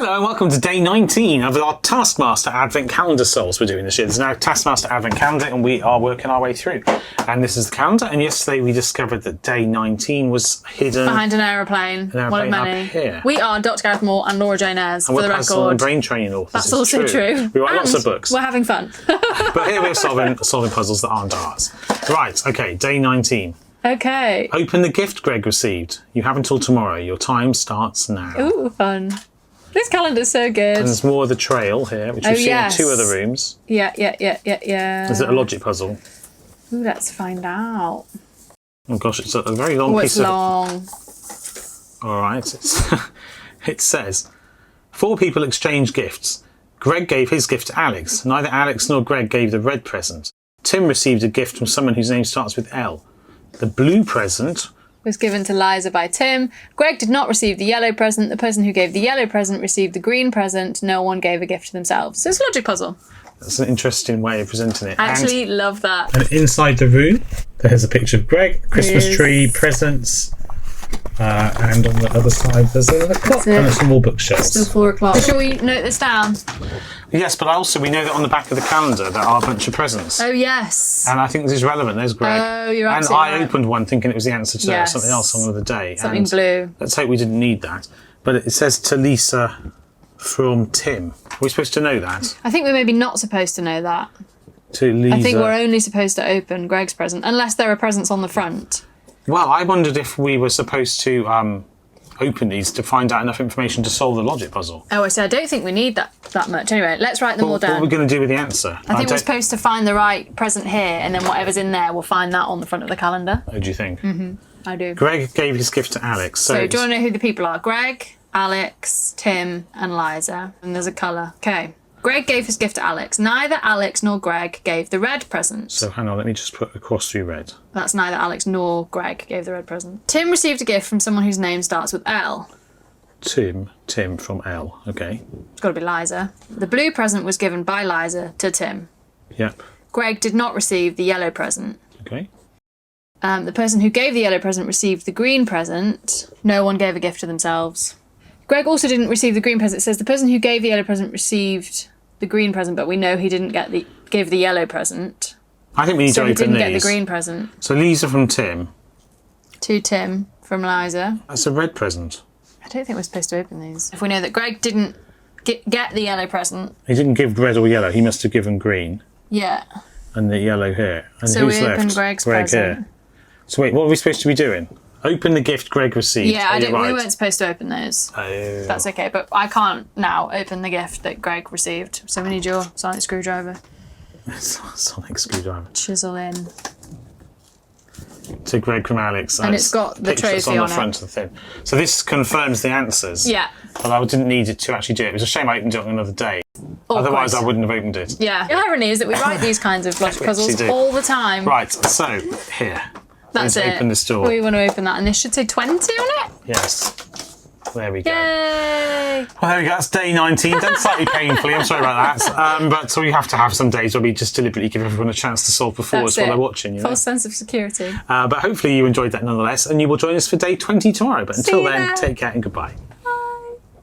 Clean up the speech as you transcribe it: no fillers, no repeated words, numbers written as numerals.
Hello and welcome to day 19 of our Taskmaster Advent Calendar solves we're doing this year. There's now Taskmaster Advent Calendar and we are working our way through. And this is the calendar, and yesterday we discovered that day 19 was hidden behind an aeroplane. One of many. Up here. We are Dr. Gareth Moore and Laura Jane Ayres, for the record. And brain training authors. That's also true. We write lots of books. We're having fun. But here we're solving puzzles that aren't ours. Right, okay, day 19. Okay. Open the gift Greg received. You have until tomorrow. Your time starts now. Ooh, fun. This calendar's so good. And there's more of the trail here, which we've seen in 2 other rooms. Yeah. Is it a logic puzzle? Ooh, let's find out. Oh gosh, it's a very long piece of... long. All right. It says, 4 people exchanged gifts. Greg gave his gift to Alex. Neither Alex nor Greg gave the red present. Tim received a gift from someone whose name starts with L. The blue present was given to Liza by Tim. Greg did not receive the yellow present. The person who gave the yellow present received the green present. No one gave a gift to themselves. So it's a logic puzzle. That's an interesting way of presenting it. I actually love that. And inside the room, there's a picture of Greg, Christmas tree, presents, and on the other side there's a clock and some more bookshelves. Still 4 o'clock. Shall we note this down? Yes, but also we know that on the back of the calendar there are a bunch of presents. Oh, yes. And I think this is relevant. There's Greg. Oh, you're And absolutely I right. opened one thinking it was the answer to something else on another day. Something and blue. Let's hope we didn't need that. But it says to Lisa from Tim. Are we supposed to know that? I think we're maybe not supposed to know that. To Lisa. I think we're only supposed to open Greg's present, unless there are presents on the front. Well, I wondered if we were supposed to open these to find out enough information to solve the logic puzzle. Oh, I see. I don't think we need that much. Anyway, let's write them all down. What are we going to do with the answer? I think we're supposed to find the right present here, and then whatever's in there, we'll find that on the front of the calendar. What do you think? Mm-hmm. I do. Greg gave his gift to Alex. So do you want to know who the people are? Greg, Alex, Tim, and Liza. And there's a colour. Okay. Greg gave his gift to Alex. Neither Alex nor Greg gave the red present. So hang on, let me just put across through red. That's neither Alex nor Greg gave the red present. Tim received a gift from someone whose name starts with L. Tim from L. Okay. It's got to be Liza. The blue present was given by Liza to Tim. Yep. Greg did not receive the yellow present. Okay. The person who gave the yellow present received the green present. No one gave a gift to themselves. Greg also didn't receive the green present. It says the person who gave the yellow present received the green present, but we know he didn't give the yellow present. I think we need to open these. So he didn't get the green present. So Lisa from Tim. To Tim from Liza. That's a red present. I don't think we're supposed to open these. If we know that Greg didn't get the yellow present. He didn't give red or yellow. He must have given green. Yeah. And the yellow here. And so who's we left? open Greg's Greg present. Here. So wait, what are we supposed to be doing? Open the gift Greg received. Yeah, we weren't supposed to open those. Oh. That's okay, but I can't now open the gift that Greg received. So we need your sonic screwdriver. Sonic screwdriver. Chisel in. To Greg from Alex. And it's got the trophy on the front of the thing. So this confirms the answers. Yeah. But I didn't need it to actually do it. It was a shame I opened it on another day. Awkward. Otherwise, I wouldn't have opened it. Yeah. The irony is that we write these kinds of logic puzzles all the time. Right, so here. That's it. Open this door. We want to open that, and this should say 20 on it? Yes. There we go. Yay! Well, there we go. That's day 19. Done slightly painfully. I'm sorry about that. But so we have to have some days where we just deliberately give everyone a chance to solve before us while they're watching. False sense of security. But hopefully you enjoyed that nonetheless, and you will join us for day 20 tomorrow. But until then, take care and goodbye.